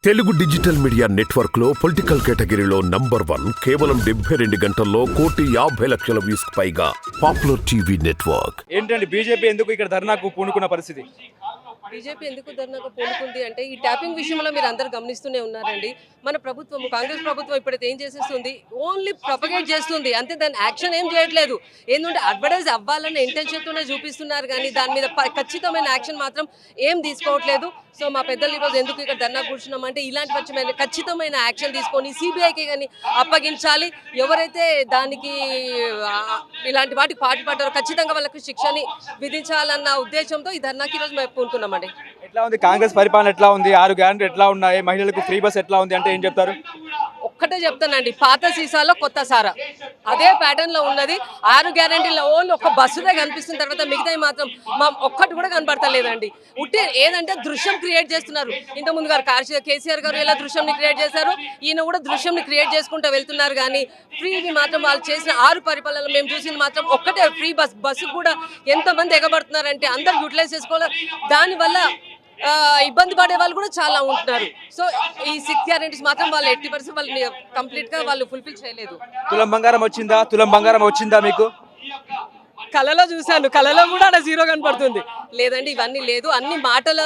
Telugu digital media network లో political కేటగిరీలో #1 కేవలం 72 గంటల్లో 1,50,00,000 వ్యూస్ పైగా పాపులర్ టీవీ నెట్వర్క్. ఏంటండి బీజేపీ ఎందుకు ఇక్కడ ధర్నాకు పూనుకున్న పరిస్థితి? బీజేపీ ఎందుకు ధర్నాకు పూనుకుంది అంటే ఈ ట్యాపింగ్ విషయంలో మీరు అందరు గమనిస్తూనే ఉన్నారండి. మన ప్రభుత్వం కాంగ్రెస్ ప్రభుత్వం ఇప్పుడైతే ఏం చేసేస్తుంది, ఓన్లీ ప్రొపగేట్ చేస్తుంది అంతే, దాని యాక్షన్ ఏం చేయట్లేదు. ఏంటంటే అడ్వర్టైజ్ అవ్వాలన్న ఇంటెన్షన్తోనే చూపిస్తున్నారు కానీ దాని మీద ఖచ్చితమైన యాక్షన్ మాత్రం ఏం తీసుకోవట్లేదు. సో మా పెద్దలు ఈరోజు ఎందుకు ఇక్కడ ధర్నా కూర్చున్నామంటే ఇలాంటి ఖచ్చితమైన యాక్షన్ తీసుకొని సిబిఐకి కానీ అప్పగించాలి. ఎవరైతే దానికి ఇలాంటి వాటికి పాటుపడ్డారో ఖచ్చితంగా వాళ్ళకి శిక్షని విధించాలన్న ఉద్దేశంతో ఈ ధర్నాకి ఈరోజు మేము పూనుకున్నామండి. ఎట్లా ఉంది కాంగ్రెస్ పరిపాలన? ఎట్లా ఉంది? 6 గ్యారెంటీ ఎట్లా ఉన్నాయి? మహిళలకు ఫ్రీ బస్ ఎట్లా ఉంది అంటే ఏం చెప్తారు? ఒక్కటే చెప్తానండి, పాత సీసాలో కొత్త సారా అదే ప్యాటర్న్ లో ఉన్నది. 6 గ్యారెంటీలో ఓన్లీ ఒక బస్సుదే కనిపిస్తున్న తర్వాత మిగతాయి మాత్రం ఒక్కటి కూడా కనబడతలేదండి. ఉట్టి ఏదంటే దృశ్యం క్రియేట్ చేస్తున్నారు. ఇంతకుముందు గారు కేసీఆర్ గారు ఎలా దృశ్యంని క్రియేట్ చేశారు, ఈయన కూడా దృశ్యంని క్రియేట్ చేసుకుంటూ వెళ్తున్నారు. కానీ ఫ్రీవి మాత్రం వాళ్ళు చేసిన 6 పరిపాలనలు మేము చూసింది మాత్రం ఒక్కటే ఫ్రీ బస్సు కూడా ఎంతమంది ఎగబడుతున్నారంటే అందరు యూటిలైజ్ చేసుకోవాలి. దానివల్ల ఇబ్బంది పడే వాళ్ళు కూడా చాలా ఉంటున్నారు. సో ఈ 6 గ్యారెంటీస్ మాత్రం వాళ్ళు 80% వాళ్ళు కంప్లీట్ గా వాళ్ళు ఫుల్ఫిల్ చేయలేదు. తులం బంగారం వచ్చిందా? తులం బంగారం వచ్చిందా మీకు? కళలో చూశాను, కళలో కూడా అక్కడ 0 కనపడుతుంది. లేదండి, ఇవన్నీ లేదు. అన్ని మాటల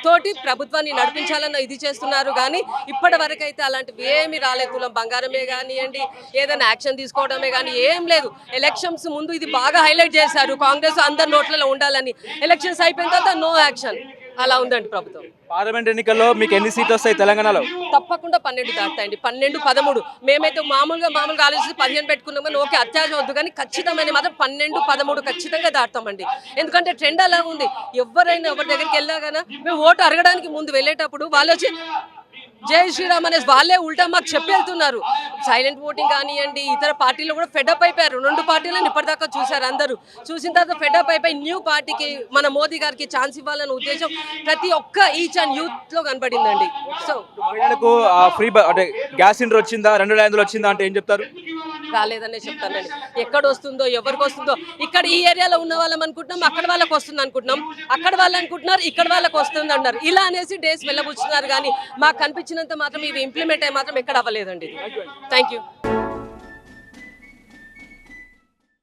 తోటి ప్రభుత్వాన్ని నడిపించాలన్న ఇది చేస్తున్నారు కానీ ఇప్పటి వరకు అయితే అలాంటివి ఏమీ రాలేదు. తులం బంగారమే కానివ్వండి, ఏదైనా యాక్షన్ తీసుకోవడమే కానీ ఏం లేదు. ఎలక్షన్స్ ముందు ఇది బాగా హైలైట్ చేశారు, కాంగ్రెస్ అందరి నోట్లలో ఉండాలని. ఎలక్షన్స్ అయిపోయిన తర్వాత నో యాక్షన్, అలా ఉందండి ప్రభుత్వం. పార్లమెంట్ ఎన్నికల్లో మీకు ఎన్ని సీట్లు వస్తాయి తెలంగాణలో? తప్పకుండా 12 దాటాయండి. 12, 13. మేమైతే మామూలుగా ఆలోచించి 15 పెట్టుకున్నాం కానీ ఓకే అత్యాశం వద్దు కానీ ఖచ్చితమైన మాత్రం 12, 13 ఖచ్చితంగా దాటుతామండి. ఎందుకంటే ట్రెండ్ అలా ఉంది. ఎవరైనా ఎవరి దగ్గరికి వెళ్ళాగానే మేము ఓటు అడగడానికి ముందు వెళ్ళేటప్పుడు వాళ్ళు వచ్చి జై శ్రీరామ్ అనేసి వాళ్ళే ఉల్టా మాకు చెప్పి వెళ్తున్నారు. సైలెంట్ ఓటింగ్ కానివ్వండి, ఇతర పార్టీలు కూడా ఫెడప్ అయిపోయారు. 2 పార్టీలను ఇప్పటిదాకా చూశారు. అందరూ చూసిన తర్వాత ఫెడప్ అయిపోయి న్యూ పార్టీకి మన మోదీ గారికి ఛాన్స్ ఇవ్వాలన్న ఉద్దేశం ప్రతి ఒక్క ఈచ్ అండ్ యూత్ లో కనబడిందండి. సో మహిళలకు ఫ్రీ అంటే గ్యాస్ సిలిండర్ వచ్చిందా? 2,500 వచ్చిందా అంటే ఏం చెప్తారు? రాలేదనే చెప్తానండి. ఎక్కడ వస్తుందో ఎవరికి వస్తుందో, ఇక్కడ ఈ ఏరియాలో ఉన్న వాళ్ళం అనుకుంటున్నాం, అక్కడ వాళ్ళకి వస్తుంది అనుకుంటున్నాం, అక్కడ వాళ్ళు అనుకుంటున్నారు ఇక్కడ వాళ్ళకి వస్తుంది అన్నారు. ఇలా అనేసి డేస్ వెళ్ళబుచ్చున్నారు కానీ మాకు కనిపించినంత మాత్రం ఇవి ఇంప్లిమెంట్ అయ్యి మాత్రం ఎక్కడ అవ్వలేదండి. Thank you.